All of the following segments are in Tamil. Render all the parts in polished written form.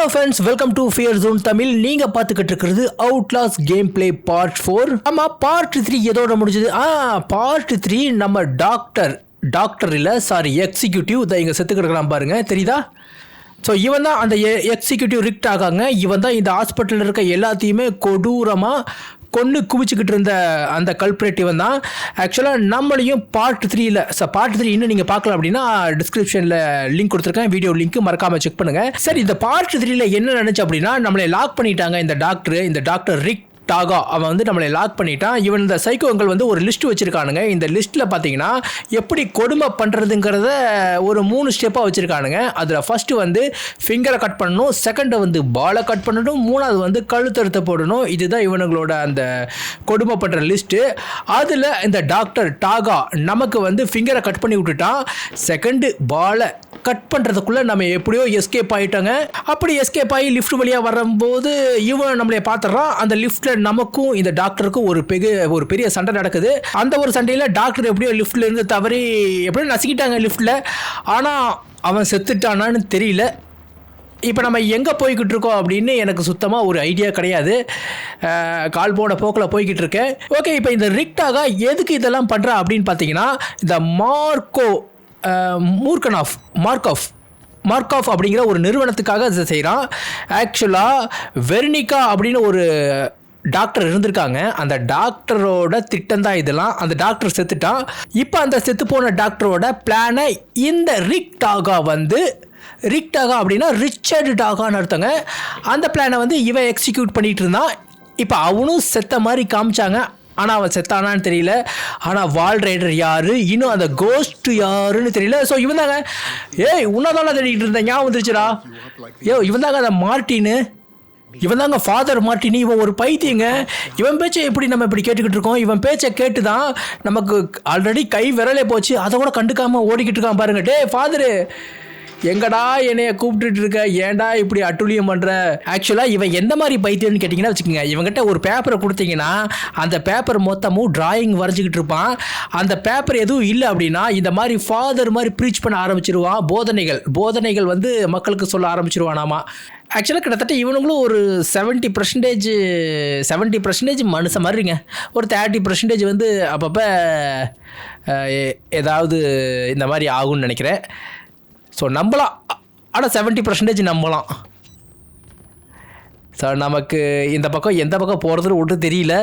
Hello friends, welcome to Fear Zone Tamil. நீங்க பார்த்துக்கிட்டு இருக்கிறது அவுட்லாஸ் கேம் பிளே பார்ட் 4. ஆமா, பார்ட் 3 எதோட முடிஞ்சது? பார்ட் 3 நம்ம டாக்டர் இல்லை, சாரி, எக்ஸிக்யூட்டிவ் தான் இங்கே செத்து கிடக்கலாம் பாருங்க, தெரியுதா? ஸோ இவன் தான் அந்த எக்ஸிக்யூட்டிவ் ரிக்ட் ஆகாங்க. இவன் தான் இந்த ஹாஸ்பிட்டலில் இருக்க எல்லாத்தையுமே கொடூரமாக கொண்டு குவிச்சுக்கிட்டு இருந்த அந்த கல்பிரேட் இவன் தான். ஆக்சுவலாக நம்மளையும் பார்ட் 3 பார்ட் 3 இன்னும் நீங்கள் பார்க்கலாம் அப்படின்னா டிஸ்கிரிப்ஷனில் லிங்க் கொடுத்துருக்கேன், வீடியோ லிங்க் மறக்காமல் செக் பண்ணுங்கள். சரி, இந்த பார்ட் 3 என்ன நினச்சி அப்படின்னா நம்மளை லாக் பண்ணிட்டாங்க. இந்த டாக்டர் ரிக் டாகா அவன் வந்து நம்மளை லாக் பண்ணிட்டான். இவன் இந்த சைக்கோங்கள் வந்து ஒரு லிஸ்ட் வச்சுருக்கானுங்க. இந்த லிஸ்ட்டில் பார்த்தீங்கன்னா எப்படி கொடுமை பண்ணுறதுங்கிறத ஒரு 3 ஸ்டெப்பாக வச்சுருக்கானுங்க. அதில் ஃபஸ்ட்டு வந்து ஃபிங்கரை கட் பண்ணணும், செகண்டை வந்து பாலை கட் பண்ணணும், மூணாவது வந்து கழுத்தறுத்த போடணும். இதுதான் இவனுங்களோட அந்த கொடுமை பண்ணுற லிஸ்ட்டு. அதில் இந்த டாக்டர் டாகா நமக்கு வந்து ஃபிங்கரை கட் பண்ணி விட்டுட்டான். செகண்டு பாலை கட் பண்ணுறதுக்குள்ளே நம்ம எப்படியோ எஸ்கேப் ஆகிட்டோங்க. அப்படி எஸ்கேப் ஆகி லிஃப்ட் வழியாக வரும்போது இவன் நம்மளை பார்த்துட்றான். அந்த லிஃப்ட்டில் நமக்கும் இந்த டாக்டருக்கும் ஒரு பெரிய சண்டை நடக்குது. அந்த ஒரு சண்டையில் டாக்டர் எப்படியோ லிஃப்ட்ல இருந்து தவறி எப்படியோ நசுக்கிட்டாங்க லிஃப்ட்டில். ஆனால் அவன் செத்துட்டானான்னு தெரியல. இப்போ நம்ம எங்கே போய்கிட்டு இருக்கோம் அப்படின்னு எனக்கு சுத்தமாக ஒரு ஐடியா கிடையாது. கால் போன போக்கில் போய்கிட்டு இருக்கேன். ஓகே, இப்போ இந்த ரிக்டாக எதுக்கு இதெல்லாம் பண்ணுறா அப்படின்னு பார்த்தீங்கன்னா, இந்த மார்க்காஃப் அப்படிங்கிற ஒரு நிறுவனத்துக்காக இதை செய்கிறான். ஆக்சுவலாக வெர்னிகா அப்படின்னு ஒரு டாக்டர் இருந்திருக்காங்க. அந்த டாக்டரோட திட்டம் தான் இதெல்லாம். அந்த டாக்டர் செத்துட்டான். இப்போ அந்த செத்து போன டாக்டரோட பிளானை இந்த ரிக்டாகா அப்படின்னா ரிச்சர்டு டாகான்னு அர்த்தங்க. அந்த பிளானை வந்து இவன் எக்ஸிக்யூட் பண்ணிகிட்டு இருந்தான். இப்போ அவனும் செத்த மாதிரி காமிச்சாங்க. ஆனால் அவன் செத்தானான்னு தெரியல. ஆனால் வால் ரைடர் யாரு, இன்னும் அந்த கோஸ்ட் யாருன்னு தெரியல. ஸோ இவன் தாங்க, உன்னதான தேடிக்கிட்டு இருந்தேன், ஞாபகம் வந்துருச்சுடா. இவன் தாங்க அந்த மார்ட்டின்னு, இவன் தாங்க ஃபாதர் மார்ட்டினி. இவன் ஒரு பைத்தியங்க. இவன் பேச்சை எப்படி நம்ம இப்படி கேட்டுக்கிட்டு இருக்கோம்? இவன் பேச்சை கேட்டு தான் நமக்கு ஆல்ரெடி கை விரலே போச்சு. அதை கூட கண்டுக்காமல் ஓடிக்கிட்டு இருக்கான் பாருங்க. டே ஃபாதரு, எங்கடா என்னைய கூப்பிட்டுட்டு இருக்க, ஏன்டா இப்படி அட்டுழியம் பண்ணுற? ஆக்சுவலாக இவன் எந்த மாதிரி பைத்தியம்னு கேட்டிங்கன்னா வச்சுக்கோங்க, இவங்ககிட்ட ஒரு பேப்பரை கொடுத்தீங்கன்னா அந்த பேப்பர் மொத்தமும் டிராயிங் வரைஞ்சிக்கிட்டு இருப்பான். அந்த பேப்பர் எதுவும் இல்லை அப்படின்னா இந்த மாதிரி ஃபாதர் மாதிரி ப்ரீச் பண்ண ஆரம்பிச்சிருவான். போதனைகள் வந்து மக்களுக்கு சொல்ல ஆரம்பிச்சிருவானாமா. ஆக்சுவலாக கிட்டத்தட்ட இவனுங்களும் ஒரு 70% மனுஷன் மாதிரிங்க. ஒரு 30% வந்து அப்பப்போ ஏதாவது இந்த மாதிரி ஆகும்னு நினைக்கிறேன். ஸோ நம்பலாம், ஆனால் 70% நம்பலாம். ஸோ நமக்கு இந்த பக்கம் எந்த பக்கம் போகிறதுன்னு ஒன்றும் தெரியல.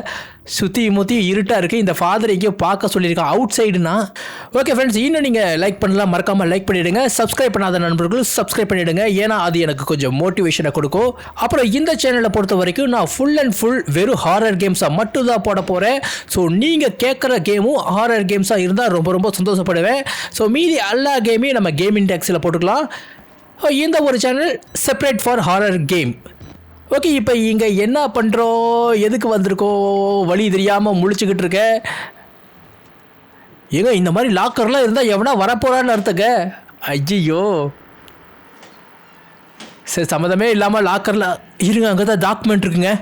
சுற்றி இருட்டாக இருக்குது. இந்த ஃபாதர் எங்கேயோ பார்க்க சொல்லியிருக்கான் அவுட் சைடுனா. ஓகே ஃப்ரெண்ட்ஸ், இன்னும் நீங்கள் லைக் பண்ணலாம், மறக்காமல் லைக் பண்ணிவிடுங்க. சப்ஸ்கிரைப் பண்ணாத நண்பர்கள் சப்ஸ்கிரைப் பண்ணிவிடுங்க. ஏன்னா அது எனக்கு கொஞ்சம் மோட்டிவேஷனை கொடுக்கும். அப்புறம் இந்த சேனலை பொறுத்த வரைக்கும் நான் ஃபுல் வெறும் ஹாரர் கேம்ஸாக மட்டும் தான் போட போகிறேன். ஸோ நீங்கள் கேட்குற கேமும் ஹாரர் கேம்ஸாக இருந்தால் ரொம்ப சந்தோஷப்படுவேன். ஸோ மீதி எல்லா கேமையும் நம்ம கேமிங் டேக்ஸில் போட்டுக்கலாம். இந்த ஒரு channel separate for horror game. Okay, இப்போ இங்கே என்ன பண்ணுறோம், எதுக்கு வந்திருக்கோம், வழி தெரியாமல் முழிச்சுக்கிட்டு இருக்க. ஏங்க இந்த மாதிரி லாக்கர்லாம் இருந்தால் எவனா வரப்போறான்னு அர்த்தங்க. ஐயோ, சரி, சம்மந்தமே இல்லாமல் லாக்கரில் இருங்க. அங்கே தான் டாக்குமெண்ட் இருக்குங்க.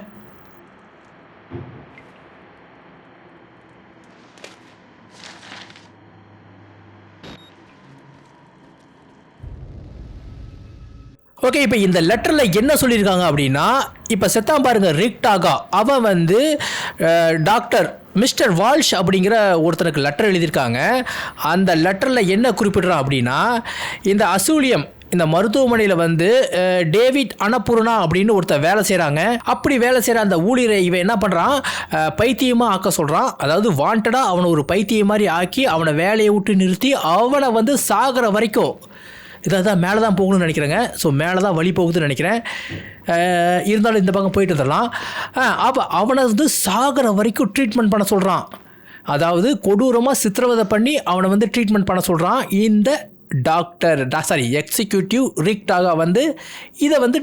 ஓகே, இப்போ இந்த லெட்டரில் என்ன சொல்லியிருக்காங்க அப்படின்னா, இப்போ செத்தான் பாருங்க ரிக்டாகா, அவன் வந்து டாக்டர் மிஸ்டர் வால்ஷ் அப்படிங்கிற ஒருத்தனுக்கு லெட்டர் எழுதியிருக்காங்க. அந்த லெட்டரில் என்ன குறிப்பிடுறான் அப்படின்னா, இந்த அசூலியம் இந்த மருத்துவமனையில் வந்து டேவிட் அனபூர்ணா அப்படின்னு ஒருத்தர் வேலை செய்கிறாங்க. அப்படி வேலை செய்கிற அந்த ஊழியரை இவன் என்ன பண்ணுறான், பைத்தியமாக ஆக்க சொல்கிறான். அதாவது வாண்டடாக அவனை ஒரு பைத்தியம் மாதிரி ஆக்கி அவனை வேலையை விட்டு நிறுத்தி அவனை வந்து சாகிற வரைக்கும், இதான் மேலே தான் போகணும்னு நினைக்கிறேங்க. ஸோ மேலே தான் வழி போகுதுன்னு நினைக்கிறேன். இருந்தாலும் இந்த பக்கம் போயிட்டு வந்துடலாம். அப்போ அவனை வந்து சாகிற வரைக்கும் ட்ரீட்மெண்ட் பண்ண சொல்கிறான். அதாவது கொடூரமாக சித்திரவதை பண்ணி அவனை வந்து ட்ரீட்மெண்ட் பண்ண சொல்கிறான். இந்த எக்ஸிக்யூட்டிவ் ரிக்டாகா வந்து இதை வந்து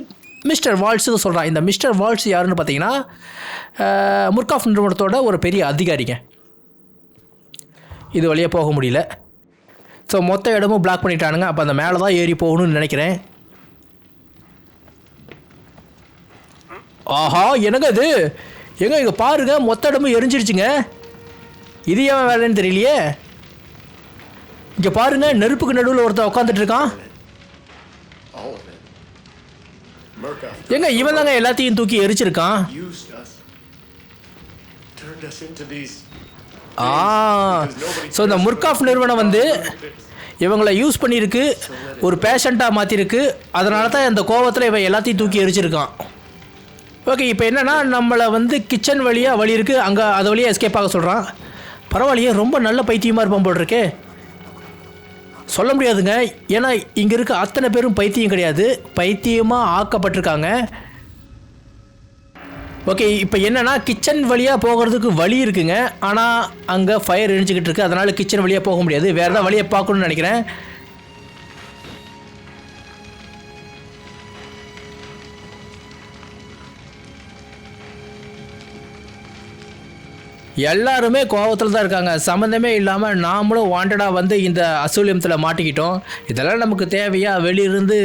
மிஸ்டர் வால்ஸுக்கு சொல்கிறான். இந்த மிஸ்டர் வால்ஸ் யாருன்னு பார்த்தீங்கன்னா முர்காஃப் நிறுவனத்தோட ஒரு பெரிய அதிகாரிங்க. இது வழியாக போக முடியல. ஸோ மொத்த இடமும் பிளாக் பண்ணிட்டானுங்க. அப்போ அந்த மேலே தான் ஏறி போகணும்னு நினைக்கிறேன். ஆஹா, என்னங்க இது, இங்கே பாருங்க, மொத்த இடமும் எரிஞ்சிருச்சுங்க. இது ஏன் வேலைன்னு தெரியலையே. இங்கே பாருங்க, நெருப்புக்கு நடுவில் ஒருத்தன் உட்காந்துட்டு இருக்கான். Murkoff எங்க இவன் தாங்க எல்லாத்தையும் தூக்கி எரிச்சிருக்கான். used us, turned us into these. So இந்த முர்காஃப் நிறுவனம் வந்து இவங்களை யூஸ் பண்ணியிருக்கு, ஒரு பேஷண்ட்டாக மாற்றிருக்கு. அதனால தான் இந்த கோவத்தில் இவன் எல்லாத்தையும் தூக்கி எரிச்சிருக்கான். ஓகே, இப்போ என்னென்னா நம்மளை வந்து கிச்சன் வழியாக வழி இருக்குது, அங்கே அது வழியாக எஸ்கேப் ஆக சொல்கிறான். பரவாயில்லையே, ரொம்ப நல்ல பைத்தியமாக இருப்பான் போல் இருக்கே. சொல்ல முடியாதுங்க, ஏன்னா இங்கே இருக்க அத்தனை பேரும் பைத்தியம் கிடையாது, பைத்தியமாக ஆக்கப்பட்டிருக்காங்க. ஓகே, இப்போ என்னென்னா கிச்சன் வழியாக போகிறதுக்கு வழி இருக்குங்க, ஆனால் அங்கே ஃபயர் எரிஞ்சிக்கிட்டு இருக்குது. அதனால் கிச்சன் வழியாக போக முடியாது, வேறு ஏதாவது வழியை பார்க்கணுன்னு நினைக்கிறேன். எல்லாருமே கோபத்தில் தான் இருக்காங்க, சம்மந்தமே இல்லாமல் நாமளும் வாண்டடாக வந்து இந்த அசூலியத்தில் மாட்டிக்கிட்டோம். இதெல்லாம் நமக்கு தேவையா? வெளியிருந்து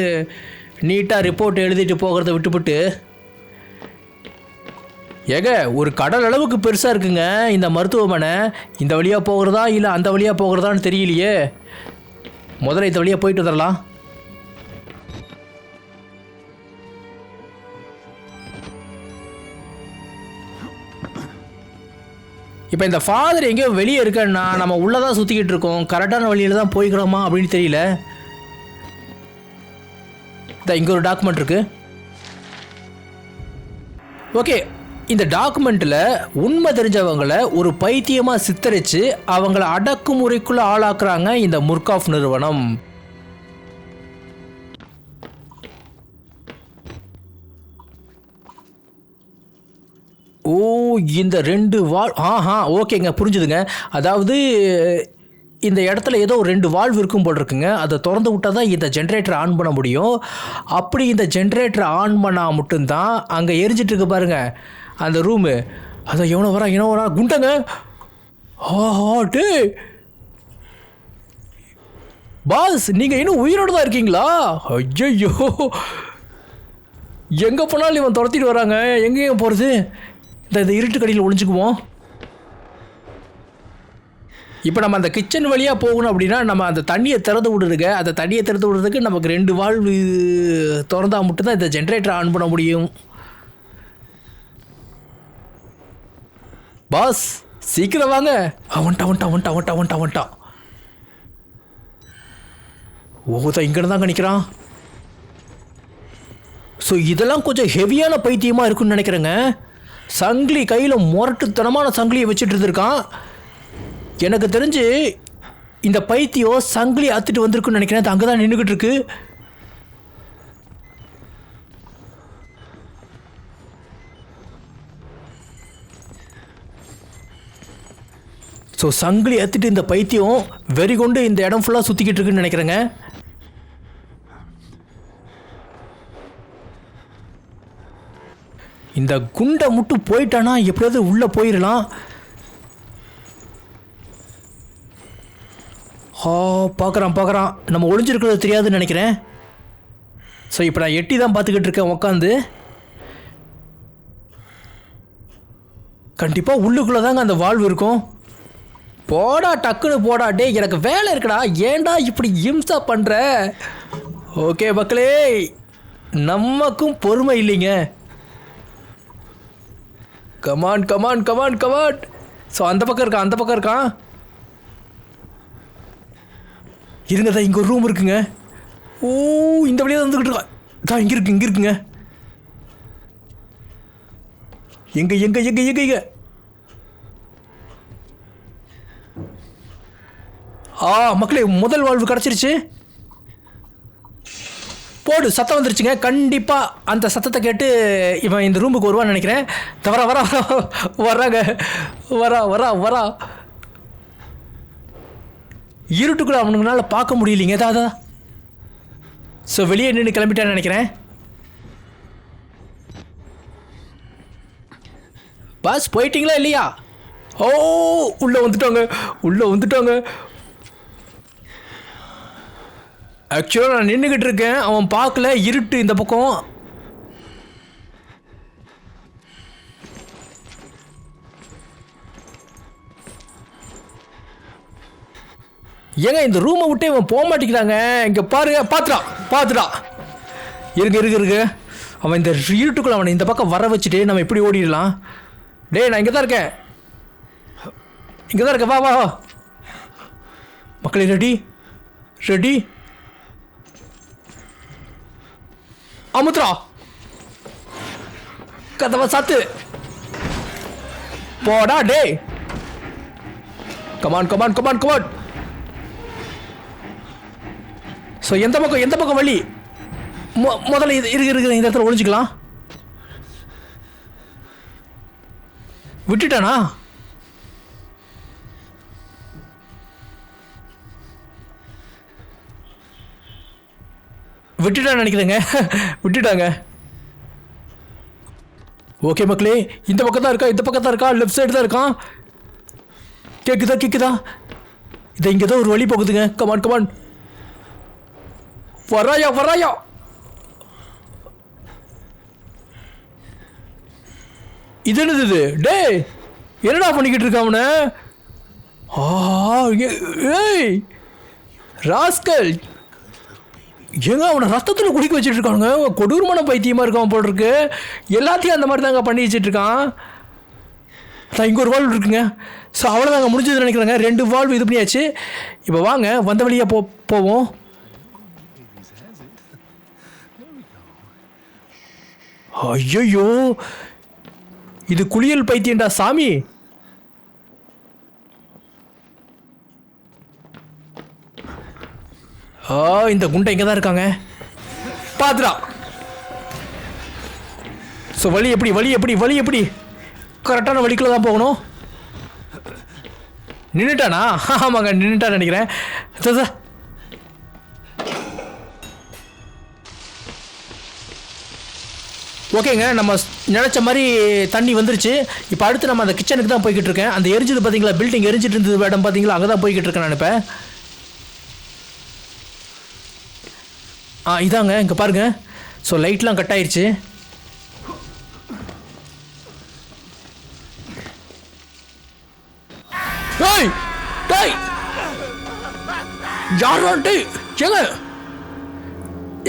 நீட்டாக ரிப்போர்ட் எழுதிட்டு போகிறத விட்டுவிட்டு. ஏங்க, ஒரு கடல் அளவுக்கு பெருசாக இருக்குங்க இந்த மருத்துவமனை. இந்த வழியாக போகிறதா இல்லை அந்த வழியாக போகிறதான்னு தெரியலையே. முதல்ல இந்த வழியாக போயிட்டு வந்துடலாம். இப்போ இந்த ஃபாதர் எங்கேயோ வெளியே இருக்கன்னா நம்ம உள்ளே தான் சுற்றிக்கிட்டு இருக்கோம், கரெக்டான வழியில் தான் போய்க்கிறோமா அப்படின்னு தெரியல. இங்கே ஒரு டாக்குமெண்ட் இருக்குது. ஓகே, இந்த டாக்குமெண்ட்டில் உண்மை தெரிஞ்சவங்களை ஒரு பைத்தியமாக சித்தரித்து அவங்கள அடக்குமுறைக்குள்ளே ஆளாக்குறாங்க இந்த முர்காஃப் நிறுவனம். ஓ, இந்த 2 வால். ஓகேங்க, புரிஞ்சுதுங்க. அதாவது இந்த இடத்துல ஏதோ 2 வால்வ் இருக்கும் போல் இருக்குங்க. அதை திறந்து விட்டால் தான் இந்த ஜென்ரேட்டரை ஆன் பண்ண முடியும். அப்படி இந்த ஜென்ரேட்டரை ஆன் பண்ணால் மட்டும்தான் அங்கே எரிஞ்சிட்டு இருக்கு பாருங்க அந்த ரூமு. அதான் எவனோ வரா குண்டங்க. டே பாஸ், நீங்கள் இன்னும் உயிரோடு தான் இருக்கீங்களா? ஐயோ, எங்கே போனாலும் இவன் துரத்திட்டு வராங்க. எங்கேயும் போகிறது? இந்த இருட்டு கடையில் ஒளிஞ்சுக்குவோம். இப்போ நம்ம அந்த கிச்சன் வழியாக போகணும் அப்படின்னா நம்ம அந்த தண்ணியை திறந்து விடுறதுங்க. அந்த தண்ணியை திறந்து விடுறதுக்கு நமக்கு 2 வால்வு திறந்தால் மட்டும்தான் இந்த ஜென்ரேட்டரை ஆன் பண்ண முடியும். பாஸ், சீக்கிரம் வாங்க. வந்துட்டான். ஓதான் இங்கே தாங்க நிற்கிறான். ஸோ இதெல்லாம் கொஞ்சம் ஹெவியான பைத்தியமாக இருக்குன்னு நினைக்கிறேங்க. சங்கிலி கையில் முரட்டுத்தனமான சங்கிலியை வச்சுட்டு இருந்திருக்கான். எனக்கு தெரிஞ்சு இந்த பைத்தியம் சங்கிலி அத்துட்டு வந்திருக்குன்னு நினைக்கிறேன். அது அங்கே தான் நின்றுக்கிட்டு இருக்கு. ஸோ சங்கிலி அத்துட்டு இந்த பைத்தியம் வெறி கொண்டு இந்த இடம் ஃபுல்லாக சுற்றிக்கிட்டு இருக்குன்னு நினைக்கிறேங்க. இந்த குண்டை முட்டு போயிட்டானா எப்படியாவது உள்ளே போயிடலாம். பார்க்குறான். நம்ம ஒளிஞ்சிருக்கிறது தெரியாதுன்னு நினைக்கிறேன். ஸோ இப்போ நான் எட்டி தான் பார்த்துக்கிட்டு இருக்கேன் உட்காந்து. கண்டிப்பாக உள்ளுக்குள்ளே தாங்க அந்த வால்வு இருக்கும். போடா, டக்குன்னு போடா. டே, எனக்கு வேலை இருக்குடா, ஏன்டா இப்படி இம்சா பண்ணுற? ஓகே மக்களே, நமக்கும் பொறுமை இல்லைங்க. கமான். ஸோ அந்த பக்கம் இருக்கான். இருங்க, தான் இங்கே ஒரு ரூம் இருக்குங்க. ஓ, இந்த வழியாக வந்துக்கிட்டு இருக்கா. தான் இங்கே இருக்குங்க. எங்க மக்களே, முதல் வாழ்வு கிடச்சிருச்சு. போடு, சத்தம் வந்துருச்சுங்க. கண்டிப்பாக அந்த சத்தத்தை கேட்டு இவன் இந்த ரூமுக்கு வருவான்னு நினைக்கிறேன். வரா. இருட்டுக்குள்ள அவனுங்களால பார்க்க முடியலைங்க ஏதாவது. ஸோ வெளியே நின்று கிளம்பிட்டான்னு நினைக்கிறேன். பாஸ், போயிட்டீங்களா இல்லையா? உள்ளே வந்துட்டாங்க. ஆக்சுவலாக நான் நின்றுக்கிட்டு இருக்கேன், அவன் பார்க்கல, இருட்டு இந்த பக்கம். ஏங்க இந்த ரூமை விட்டு இவன் போக மாட்டேங்கிறாங்க. இங்கே பாருங்க, பார்த்துட்டான். இருங்க. அவன் இந்த இருட்டுக்குள்ள அவனை இந்த பக்கம் வர வச்சுட்டு நம்ம எப்படி ஓடிடலாம். டேய் நான் இங்கே தான் இருக்கேன், இங்கே தான் இருக்கேன், வா வா வா மக்களே. ரெடி ரெடி அமுத்ரா கதவை சாத்து போடா. டே come on come on come on come on. So எந்த பக்கம் வழி? முதல்ல இது இருக்கு இந்த இடத்துல ஒழிஞ்சிக்கலாம். விட்டுட்டானா? விட்டுட்டான்னு நினைக்கிறேங்க. விட்டுட்டாங்க. ஓகே மக்களே, இந்த பக்கம் தான் இருக்கா, இந்த பக்கம் தான் இருக்கா, லெஃப்ட் சைடு தான் இருக்கான். கேக்குதா? இதை இங்கே தான் ஒரு வழி போகுதுங்க. கமான் கமான், வராயா. இது என்னது இது? டே என்னடா பண்ணிக்கிட்டு இருக்க அவனை? ஏய் ராஸ்கல், ஏங்க அவனை ரத்தத்தில் குடிக்க வச்சுட்டு இருக்கானுங்க. கொடூரமான பைத்தியமாக இருக்கான் போல் இருக்கு. எல்லாத்தையும் அந்த மாதிரி தாங்க பண்ணி வச்சுட்டு இருக்கான். இங்கே ஒரு வால்வ் இருக்குங்க. ஸோ அவ்வளோதாங்க, முடிஞ்சதுன்னு நினைக்கிறேங்க. 2 வால்வ் இது பண்ணியாச்சு. இப்போ வாங்க வந்த வழியாக போவோம். ஐயோ இது குளியல் பைத்தியண்டா சாமி. இந்த குண்டை இங்கே தான் இருக்காங்க, பாத்துடா. ஸோ வழி எப்படி? கரெக்டான வழிக்குள்ள தான் போகணும். நின்றுட்டானா? ஆமாங்க நின்றுட்டான்னு நினைக்கிறேன். ஓகேங்க, நம்ம நினச்ச மாதிரி தண்ணி வந்துருச்சு. இப்போ அடுத்து நம்ம அந்த கிச்சனுக்கு தான் போய்கிட்டு இருக்கேன். அந்த எரிஞ்சது பார்த்தீங்களா, பில்டிங் எரிஞ்சிட்டு இருந்தது இடம் பார்த்தீங்களா, அங்கே தான் போய்கிட்டு இருக்கேன் நான் இப்போ. இதாங்க இங்கே பாருங்க. ஸோ லைட்லாம் கட் ஆயிடுச்சு.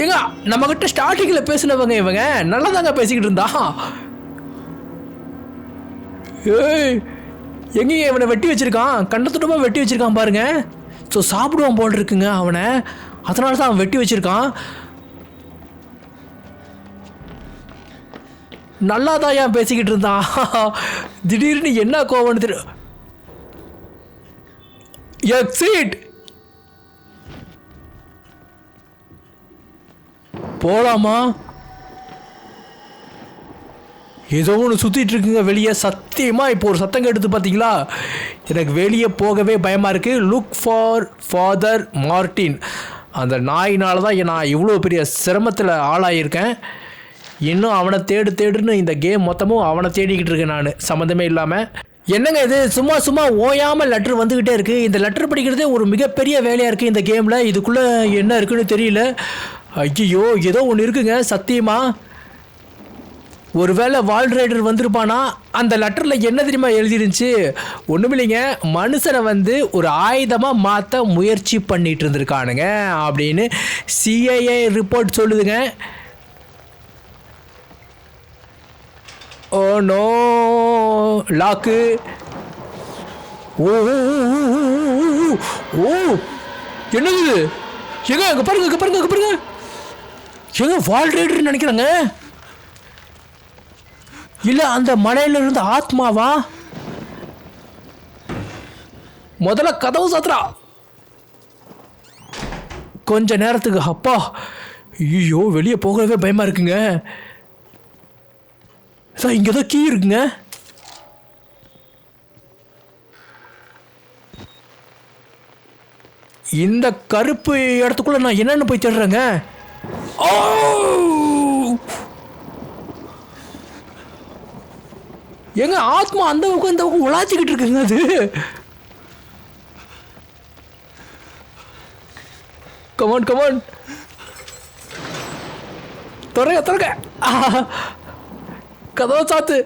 ஏங்க நம்ம கிட்ட ஸ்டார்டிங்ல பேசினவங்க இவங்க நல்லா தாங்க பேசிக்கிட்டு இருந்தா. எங்க இவனை வெட்டி வச்சிருக்கான், கண்டத்துட்டமா வெட்டி வச்சிருக்கான் பாருங்க. ஸோ சாப்பிடுவான் போல் இருக்குங்க அவனை, அதனால தான் அவன் வெட்டி வச்சிருக்கான். நல்லா தான் ஏன் பேசிக்கிட்டு இருந்தான். திடீர்னு என்ன கோவம்னு தெரியும். எக்ஸிட் போலாமா? ஏதோ ஒன்று சுற்றிட்டு இருக்குங்க வெளியே. சத்தியமாக இப்போ ஒரு சத்தம் எடுத்து பார்த்தீங்களா, எனக்கு வெளியே போகவே பயமாக இருக்குது. Look for father Martin. அந்த நாயினால தான் நான் இவ்வளோ பெரிய சிரமத்தில் ஆளாயிருக்கேன். இன்னும் அவனை தேடுன்னு இந்த கேம் மொத்தமும் அவனை தேடிக்கிட்டு இருக்கேன் நான், சம்மந்தமே இல்லாமல். என்னங்க இது சும்மா ஓயாமல் லெட்ரு வந்துக்கிட்டே இருக்குது. இந்த லெட்ரு படிக்கிறதே ஒரு மிகப்பெரிய வேலையாக இருக்குது இந்த கேமில். இதுக்குள்ளே என்ன இருக்குன்னு தெரியல. ஐயோ ஏதோ ஒன்று இருக்குங்க சத்தியமாக. ஒருவேளை வால் ரைடர் வந்திருப்பானா? அந்த லெட்டரில் என்ன தெரியுமா எழுதிருந்துச்சு? ஒன்றும் இல்லைங்க, மனுஷனை வந்து ஒரு ஆயுதமாக மாற்ற முயற்சி பண்ணிகிட்டு இருந்திருக்கானுங்க அப்படின்னு CIA ரிப்போர்ட் சொல்லுதுங்க. Oh no, lock. ஓ என்னது? எங்க அங்கே பாருங்க. எங்க வால் ரைடர்னு நினைக்கிறாங்க. இல்லை அந்த மலையில இருந்து ஆத்மாவா? முதல்ல கதவு சாத்துறா கொஞ்ச நேரத்துக்கு. அப்பா ஐயோ வெளியே போகவே பயமா இருக்குங்க. சார் இங்கே ஏதோ கீ இருக்குங்க. இந்த கருப்பு இடத்துக்குள்ள நான் என்னன்னு போய் தேடுறேங்க. எங்க ஆத்மா அந்த பக்கம் இந்த பக்கம் உலாச்சிக்கிட்டு இருக்குங்க. அது கமான் துறக்க கதவை சாத்து.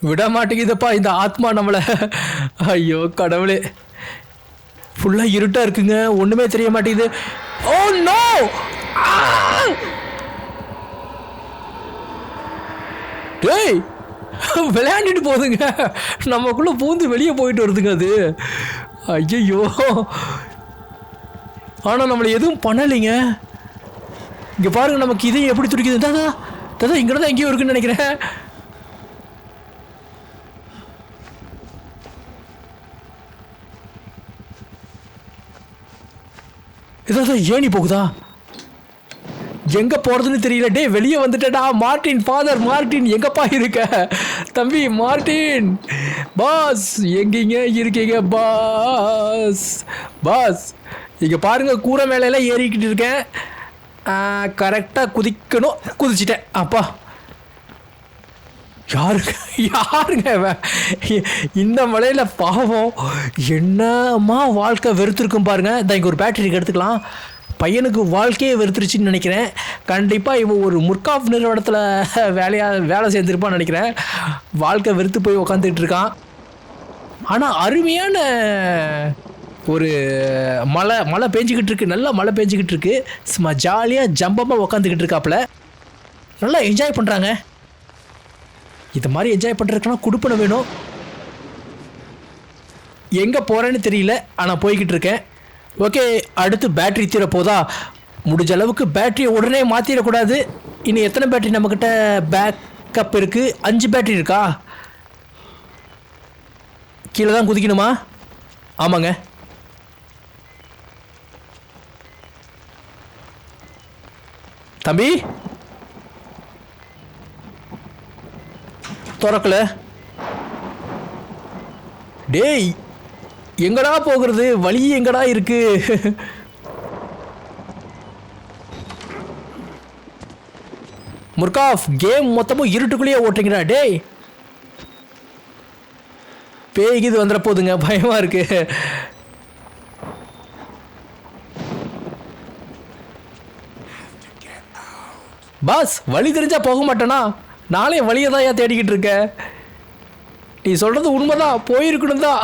விட மாட்டேங்குதுப்பா இந்த ஆத்மா நம்மளை. ஐயோ கடவுளே, ஃபுல்லாக இருட்டாக இருக்குங்க, ஒன்றுமே தெரிய மாட்டேங்குது. ஓ நோ, டேய் விளையாண்டுட்டு போகுதுங்க, நமக்குள்ளே பூந்து வெளியே போயிட்டு வருதுங்க அது. ஐயோ, ஆனால் நம்மளை எதுவும் பண்ணலைங்க. இங்கே பாருங்க, நமக்கு இதையும் எப்படி துடிக்குது. தாதா தாதா இங்கே தான் எங்கேயோ இருக்குன்னு நினைக்கிறேன். இதான் ஏணி போகுதா? எங்க போறதுன்னு தெரியல. டே வெளியே வந்துட்டேடா. மார்ட்டின், ஃபாதர் மார்ட்டின் எங்கப்பா இருக்க? தம்பி மார்ட்டின், பாஸ் எங்கீங்க இருக்கீங்க? பாஸ் பாஸ் இங்க பாருங்க, கூரை மேல ஏறிக்கிட்டு இருக்கேன். கரெக்டாக குதிக்கணும், குதிச்சிட்டேன். அப்பா யாருங்க இந்த மலையில் பாவம் என்னம்மா வாழ்க்கை வெறுத்துருக்கும் பாருங்க. இந்த இங்கே ஒரு பேட்டரிக்கு எடுத்துக்கலாம். பையனுக்கு வாழ்க்கையே வெறுத்துருச்சுன்னு நினைக்கிறேன். கண்டிப்பாக இவன் ஒரு முர்காஃப் நிறுவனத்தில் வேலை செய்திருப்பான்னு நினைக்கிறேன். வாழ்க்கை வெறுத்து போய் உக்காந்துக்கிட்டு இருக்கான். ஆனால் அருமையான ஒரு மழை பெஞ்சிக்கிட்டு இருக்கு. நல்லா மழை பெஞ்சிக்கிட்டு இருக்கு. சும்மா ஜாலியாக ஜம்பமாக உக்காந்துக்கிட்டு இருக்காப்புல. நல்லா என்ஜாய் பண்ணுறாங்க. இது மாதிரி என்ஜாய் பண்ணுறதுக்குன்னா குடுப்பனை வேணும். எங்கே போகிறேன்னு தெரியல, ஆனால் போய்கிட்டு இருக்கேன். ஓகே, அடுத்து பேட்ரி தீர போதா? முடிஞ்ச அளவுக்கு பேட்டரியை உடனே மாற்றிடக்கூடாது. இன்னும் எத்தனை பேட்டரி நம்மக்கிட்ட பேக்கப் இருக்குது? 5 பேட்டரி இருக்கா? கீழே தான் குதிக்கணுமா? ஆமாங்க. தம்பி திறக்கல. டேய் எங்கடா போகிறது? வழி எங்கடா இருக்கு? முர்காஃப் கேம் மொத்தமும் இருட்டுக்குள்ளேயே ஓட்டுறீங்கடா. டேய் பேய்க்கு இது வந்துட போதுங்க, பயமா இருக்கு. பாஸ் வழி தெரிஞ்சா போக மாட்டேனா? நானே வழியை தான் ஏன் தேடிக்கிட்டு இருக்கேன். நீ சொல்கிறது உண்மைதான், போயிருக்கணும் தான்.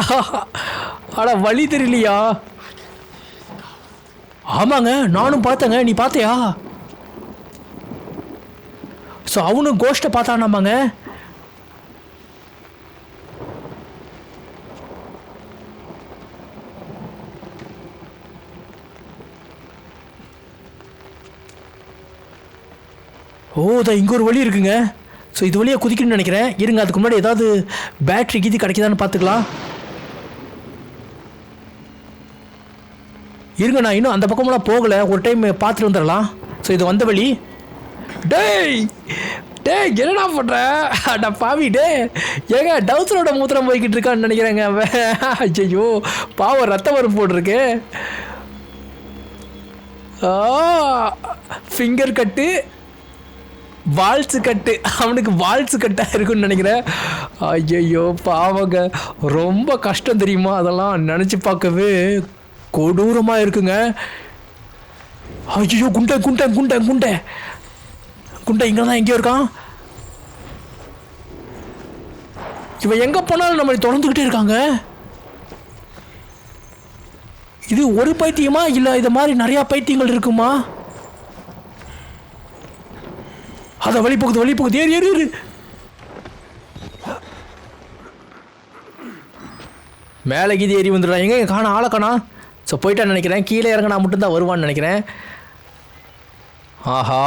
ஆனால் வழி தெரியலையா? ஆமாங்க, நானும் பார்த்தேங்க. நீ பார்த்தியா? ஸோ அவனும் கோஷ்டை பார்த்தானாமாங்க. ஓ, தான் இங்கே ஒரு வழி இருக்குங்க. ஸோ இது வழியாக குதிக்கணும்னு நினைக்கிறேன். இருங்க, அதுக்கு முன்னாடி ஏதாவது பேட்ரி கீதி கிடைக்குதான்னு பார்த்துக்கலாம். இருங்க, நான் இன்னும் அந்த பக்கமெல்லாம் போகலை. ஒரு டைம் பார்த்துட்டு வந்துடலாம். ஸோ இது வந்த வழி. டேய் டேய் என்னடா பண்ணுற? அடா பாவி. டே ஏங்க டவுசரோட மூத்திரம் போய்கிட்டு இருக்கான்னு நினைக்கிறேங்க. ஐயோ பாவம், ரத்தம் வரும் போட்டிருக்கு. ஃபிங்கர் கட்டு, வால்ஸு கட்டு. அவனுக்கு வால்ஸு கட்டாக இருக்குன்னு நினைக்கிறேன். ஐயோ பாவங்க, ரொம்ப கஷ்டம் தெரியுமா? அதெல்லாம் நினச்சி பார்க்கவே கொடூரமாக இருக்குங்க. ஐயோ குண்டை குண்டை குண்டை குண்டை குண்டை இங்கே தான் எங்கேயோ இருக்கான். இவன் எங்கே போனாலும் நம்மளை தொடர்ந்துக்கிட்டே இருக்காங்க. இது ஒரு பைத்தியமா இல்லை இது மாதிரி நிறையா பைத்தியங்கள் இருக்குமா? அத வழி போகுது. ஏறி ஏறி ஏறி மேலே கீது ஏறி வந்துடுறான். எங்கே காணா? ஆளை காணா. ஸோ போயிட்டான்னு நினைக்கிறேன். கீழே இறங்கினா மட்டும்தான் வருவான்னு நினைக்கிறேன். ஆஹா,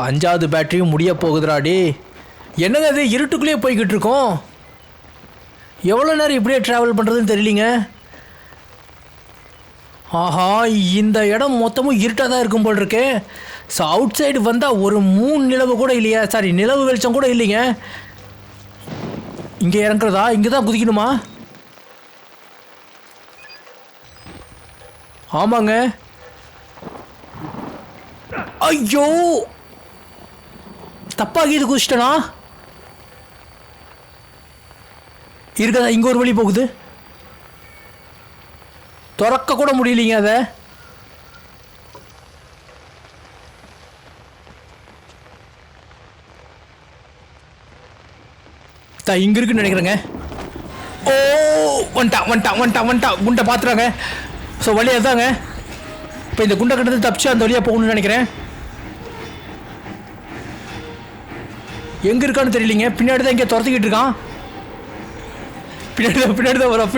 5வது பேட்டரியும் முடிய போகுதுராடி. என்னங்க அது இருட்டுக்குள்ளேயே போய்கிட்டு இருக்கோம். எவ்வளோ நேரம் இப்படியே ட்ராவல் பண்ணுறதுன்னு தெரியலிங்க. ஆஹா, இந்த இடம் மொத்தமும் இருட்டாக தான் இருக்கும் போல் இருக்கு. ஸோ அவுட் சைடு வந்தால் ஒரு 3 நிலவு கூட இல்லையா? சாரி, நிலவு வெளிச்சம் கூட இல்லைங்க. இங்கே இறங்குறதா? இங்கே தான் குதிக்கணுமா? ஆமாங்க. ஐயோ தப்பாக இது குதிச்சிட்டனா? இருக்கதா? இங்கே ஒரு வழி போகுது. திறக்க கூட முடியலைங்க அதை. இங்க இருக்குன்னு நினைக்கிறேங்க. ஓ வந்துட்டான் குண்டை பார்த்துறாங்க. ஸோ வழி அதுதாங்க. இப்போ இந்த குண்டை கட்டத்தை தப்பிச்சு அந்த வழியாக போகணும்னு நினைக்கிறேன். எங்கே இருக்கான்னு தெரியலீங்க. பின்னாடி தான் இங்கே துரத்திக்கிட்டு இருக்கான். பின்னாடி தான் வரோம்.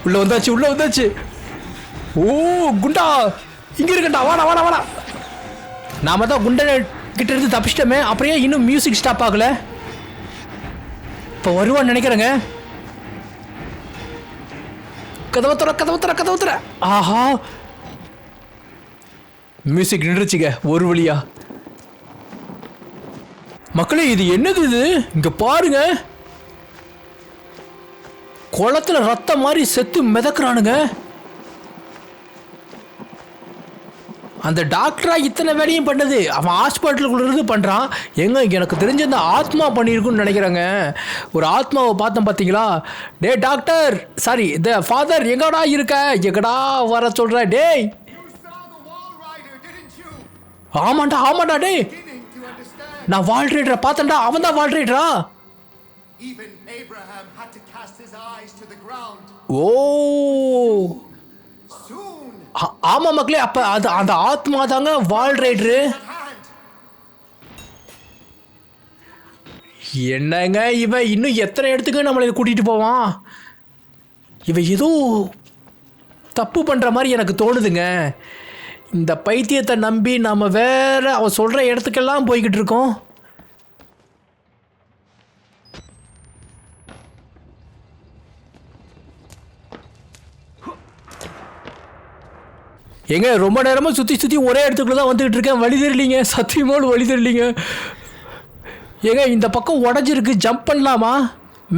உள்ள வந்தாச்சு. ஓ குண்டா இங்கே இருக்கண்டா. வாடா. நாம தான் குண்டனை கிட்ட இருந்து தப்பிச்சிட்டோமே. அப்புறம் ஏன் இன்னும் மியூசிக் ஸ்டாப் ஆகல? இப்போ வருவான்னு நினைக்கிறேங்க. கதவை தர. ஆஹா, மியூசிக் நின்றுச்சுங்க ஒரு வழியா. மக்களே, இது என்னது? இது இங்க பாருங்க, குளத்துல ரத்தம் மாதிரி செத்து மிதக்குறானுங்க. அந்த டாக்டரா இத்தனை வேலையும் பண்ணது, அவன் ஹாஸ்பிட்டலுக்குள்ள இருந்து பண்றான். எனக்கு தெரிஞ்ச இந்த ஆத்மா பண்ணியிருக்குன்னு நினைக்கிறேங்க. ஒரு ஆத்மாவை பார்த்தோம் பார்த்தீங்களா? Day doctor, sorry the father, எங்கடா வர சொல்ற? டேய் ஆமாண்டா டேய், நான் வால் ரைடரை பார்த்தேன்டா. அவன் தான் வால் ரைடரா? ஓ ஆமா மக்களே, அப்ப அது அந்த ஆத்மா தாங்க வால் ரைடரு. என்னங்க இவன் இன்னும் எத்தனை இடத்துக்கு நம்மளை கூட்டிட்டு போவான்? இவன் ஏதோ தப்பு பண்ற மாதிரி எனக்கு தோணுதுங்க. இந்த பைத்தியத்தை நம்பி நம்ம வேற அவன் சொல்ற இடத்துக்கெல்லாம் போய்கிட்டு இருக்கோம். எங்க ரொம்ப நேரமா சுத்தி ஒரே இடத்துக்குள்ள தான் வந்துகிட்டு இருக்கேன். வழி தெரியலீங்க, சத்தியமான வழி தெரியலீங்க. ஏங்க இந்த பக்கம் உடஞ்சிருக்கு, ஜம்ப் பண்ணலாமா?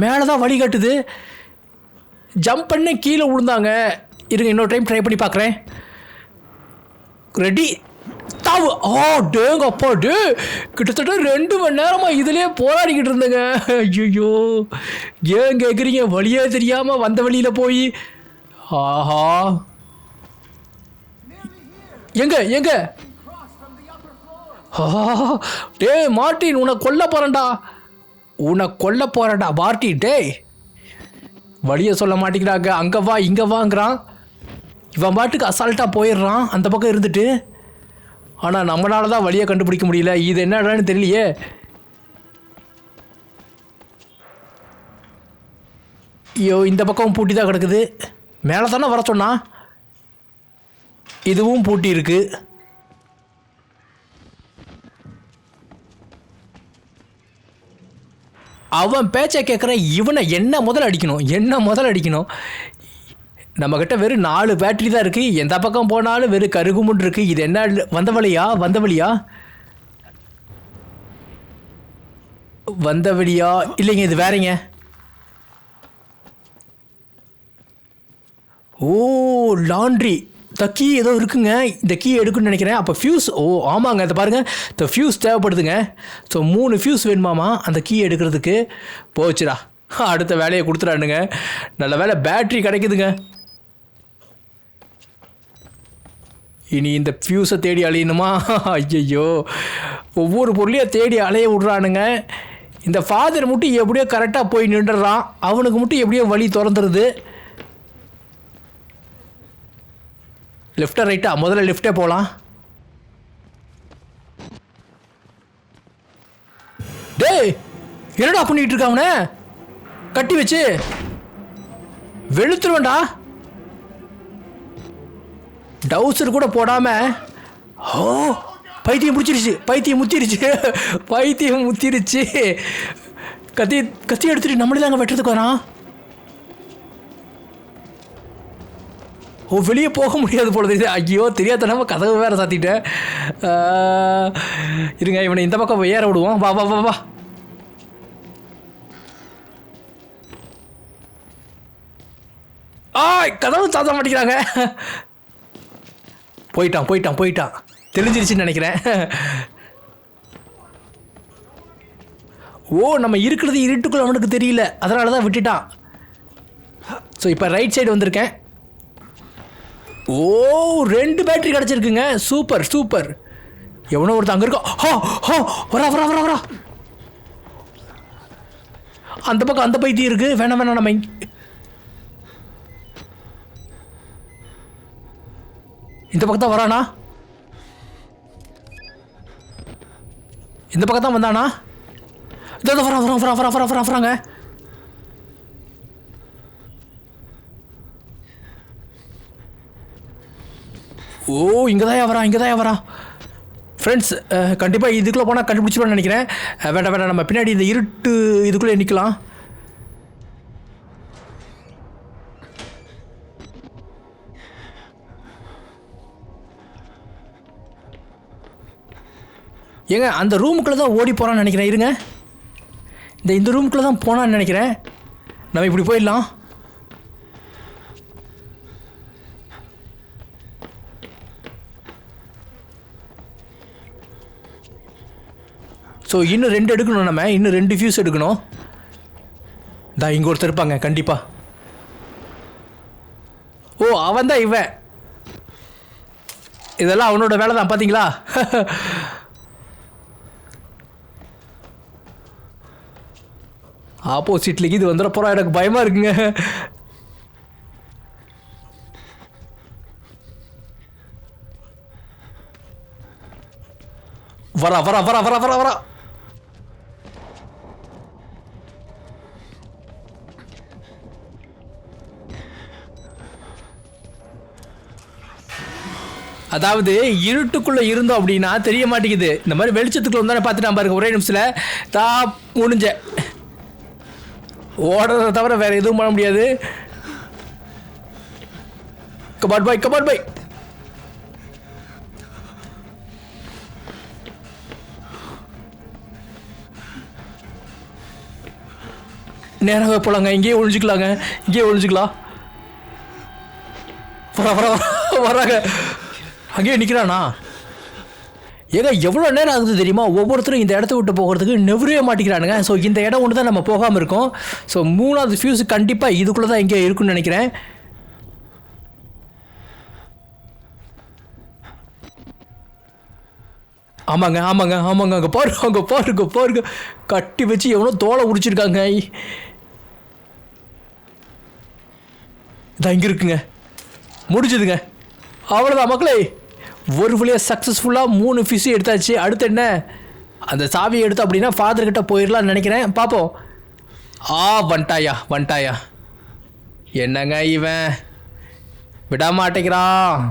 மேலே தான் வழி கட்டுது. ஜம்ப் பண்ண கீழே விழுந்தாங்க. இருங்க, இன்னொரு டைம் ட்ரை பண்ணி பார்க்குறேன். ரெடி, தாவு. டேங்க அப்பா, கிட்டத்தட்ட 2 மணி நேரமாக இதிலே போராடிக்கிட்டு இருந்தேங்க. ஐயோ, ஏன் கேட்குறீங்க? வழியே தெரியாமல் வந்த வழியில் போய். ஆஹா, எங்க டே மார்ட்டின், உன்னை கொல்ல போறேன்டா மார்ட்டின். டேய், வழியை சொல்ல மாட்டேங்கிறாங்க. அங்கே வா இங்கே வாங்கிறான். இவன் பாட்டுக்கு அசால்ட்டாக போயிடுறான் அந்த பக்கம் இருந்துட்டு. ஆனால் நம்மளால தான் வழியை கண்டுபிடிக்க முடியல. இது என்னடான்னு தெரியலையே. ஐயோ, இந்த பக்கம் பூட்டி தான் கிடக்குது. மேலே தானே வர சொன்னா. இதுவும் பூட்டி இருக்கு. அவன் பேச்சை கேட்குற இவனை என்ன முதல்ல அடிக்கணும். நம்மக்கிட்ட வெறும் 4 பேட்டரி தான் இருக்குது. எந்த பக்கம் போனாலும் வெறும் கருகுமுன் இருக்குது. இது என்ன வந்த வழியா இல்லைங்க, இது வேறங்க. ஓ லாண்ட்ரி, இந்த கீ ஏதோ இருக்குங்க. இந்த கீ எடுக்குன்னு நினைக்கிறேன். அப்போ ஃபியூஸ். ஓ ஆமாங்க, அதை பாருங்கள், இந்த ஃபியூஸ் தேவைப்படுதுங்க. ஸோ 3 ஃபியூஸ் வேணுமாமா அந்த கீ எடுக்கிறதுக்கு. போச்சுடா, அடுத்த வேலையை கொடுத்துடானுங்க. நல்ல வேலை பேட்ரி கிடைக்குதுங்க. இனி இந்த ஃபியூஸை தேடி அலையணுமா? ஐயோ, ஒவ்வொரு பொருளையும் தேடி அலைய விட்றானுங்க. இந்த ஃபாதர் மட்டும் எப்படியோ கரெக்டாக போய் நின்றுறான். அவனுக்கு மட்டும் எப்படியோ வழி திறந்துருது. லெஃப்டா ரைட்டா? முதல்ல லெஃப்டே போகலாம். டேய், என்னடா பண்ணிட்டு இருக்க? அவனை கட்டி வச்சு வெளுத்துருவேண்டா. டவுசர் கூட போடாம. ஓ, பைத்தியம் முத்திருச்சு. கத்தி எடுத்துட்டு நம்மளே தாங்க வெட்டுறதுக்கு வரான். ஓ, வெளியே போக முடியாது போல. ஐயோ, தெரியாதனமா கதவு வேற சாத்திட்டேன். இருங்க, இவனை இந்த பக்கம் ஏற விடுவோம். வா. கதவு சாத்த மாட்டேங்கிறாங்க. போயிட்டான். தெரிஞ்சிருச்சுன்னு நினைக்கிறேன். ஓ, நம்ம இருக்கிறது இருட்டுக்குள்ள அவனுக்கு தெரியல, அதனால தான் விட்டுட்டான். ஸோ இப்போ ரைட் சைடு வந்திருக்கேன். ஓ, 2 பேட்டரி கிடச்சிருக்குங்க. சூப்பர். எவனோ ஒருத்தர் அங்கே இருக்கா. வரா. அந்த பக்கம் அந்த பைத்தியம் இருக்கு. வேணாம், நம்ம இந்த பக்கம் தான் வரானா? இந்த பக்கம் தான் வந்தானா? இதோ வராங்க. ஓ, இங்கே தான் வரா. ஃப்ரெண்ட்ஸ், கண்டிப்பாக இதுக்குள்ளே போனால் கண்டுபிடிச்சிருவான்னு நினைக்கிறேன். வேண்டாம், நம்ம பின்னாடி இந்த இருட்டு இதுக்குள்ளே நிற்கலாம். ஏங்க, அந்த ரூமுக்குள்ளே தான் ஓடி போகிறான்னு நினைக்கிறேன். இருங்க, இந்த ரூமுக்குள்ளே தான் போனான்னு நினைக்கிறேன். நம்ம இப்படி போயிடலாம். ஸோ இன்னும் 2 எடுக்கணும். நம்ம இன்னும் 2 ஃபியூஸ் எடுக்கணும். இங்கே ஒருத்தர் இருப்பாங்க கண்டிப்பாக. ஓ, அவன் தான் இவன். இதெல்லாம் அவனோட வேலை தான், பார்த்தீங்களா? ஆப்போசிட்லேக்கு இது வந்துட போகிறோம். எனக்கு பயமாக இருக்குங்க. வரா. அதாவது இருட்டுக்குள்ளே இருந்தோம் அப்படின்னா தெரிய மாட்டேங்குது. இந்த மாதிரி வெளிச்சத்துக்குள்ள வந்தானே பார்த்துட்டான் பாருங்க. ஒரே நிமிஷத்தில் முடிஞ்ச ஓடுறத தவிர வேற எதுவும் பண்ண முடியாது. கபாட் பாய். நேராக போலாங்க. இங்கேயே ஒழிஞ்சிக்கலாம். வராங்க. அங்கேயே நிற்கிறானா? ஏங்க, எவ்வளோ நேரம் ஆகுது தெரியுமா? ஒவ்வொருத்தரும் இந்த இடத்த விட்டு போகிறதுக்கு நெவரே மாட்டேங்கிறானுங்க. ஸோ இந்த இடம் ஒன்று தான் நம்ம போகாமல் இருக்கோம். ஸோ 3வது ஃபியூஸ் கண்டிப்பாக இதுக்குள்ளே தான் இங்கே இருக்குன்னு நினைக்கிறேன். ஆமாங்க. அங்கே பாருங்க. கட்டி வச்சு எவ்வளோ தோலை உரிச்சிருக்காங்க. இதான் இங்கே இருக்குங்க. முடிஞ்சதுங்க. அவ்வளோதான் மக்களே. ஒரு வழியாக சக்ஸஸ்ஃபுல்லாக 3 ஃபிஷ் எடுத்தாச்சு. அடுத்து என்ன? அந்த சாவியை எடுத்து அப்படின்னா ஃபாதர்கிட்ட போயிடலான்னு நினைக்கிறேன். பார்ப்போம். வந்துட்டாயா. என்னங்க இவன் விட மாட்டேங்கிறான்.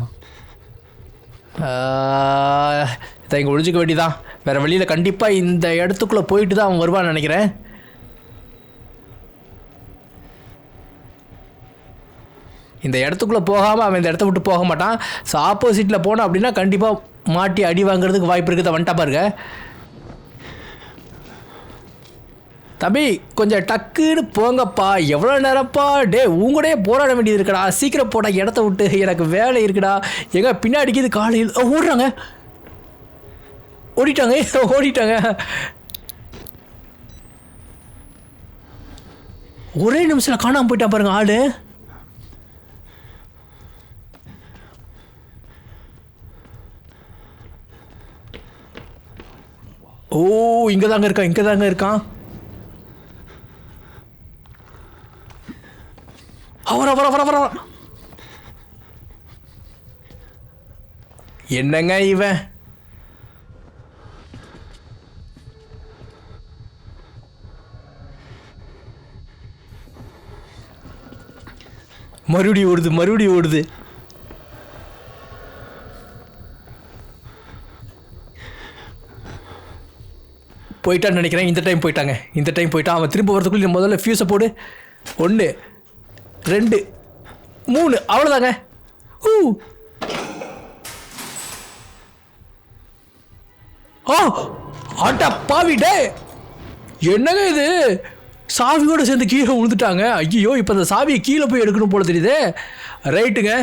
இதை இங்கே ஒழிஞ்சிக்க வேண்டியதான். வேறு வழியில் கண்டிப்பாக இந்த இடத்துக்குள்ளே போயிட்டு தான் அவன் வருவான்னு நினைக்கிறேன். இந்த இடத்துக்குள்ளே போகாமல் அவன் இந்த இடத்த விட்டு போக மாட்டான். ஸோ ஆப்போசிட்டில் போனான் அப்படின்னா கண்டிப்பாக மாட்டி அடி வாங்குறதுக்கு வாய்ப்பு இருக்குது. வந்துட்டா பாருங்க. தம்பி, கொஞ்சம் டக்குன்னு போங்கப்பா. எவ்வளோ நேரப்பா? உங்களையே போராட வேண்டியது இருக்குடா. சீக்கிரம் போட இடத்த விட்டு. எனக்கு வேலை இருக்குடா. எங்க பின்னாடிக்கு இது காலையில் ஓடிட்டாங்க. ஒரே நிமிஷத்தில் காணாமல் போயிட்டான் பாருங்க ஆளு. ஓ, இங்கே தாங்க இருக்கான். வர. என்னங்க இவன்? மறுபடியும் ஓடுது. போயிட்டான்னு நினைக்கிறேன். இந்த டைம் போயிட்டான். அவன் திரும்ப வரதுக்குள்ளே முதல்ல ஃபியூஸை போடு. 1 2 3 அவ்வளோதாங்க. ஆட்டா பாவிடே, என்னங்க இது? சாவியோடு சேர்ந்து கீழே விழுந்துட்டாங்க. ஐயோ, இப்போ அந்த சாவியை கீழே போய் எடுக்கணும் போல தெரியுது. ரைட்டுங்க.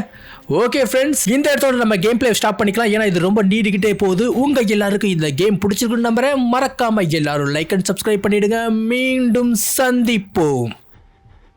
ஓகே ஃப்ரெண்ட்ஸ், இந்த இடத்தோட நம்ம கேம் பிளே ஸ்டாப் பண்ணிக்கலாம். ஏன்னா இது ரொம்ப நீடிக்கிட்டே போகுது. உங்கள் எல்லாருக்கும் இந்த கேம் பிடிச்சிருக்குன்னு நம்புறேன். மறக்காமல் எல்லாரும் லைக் அண்ட் சப்ஸ்கிரைப் பண்ணிவிடுங்க. மீண்டும் சந்திப்போம்.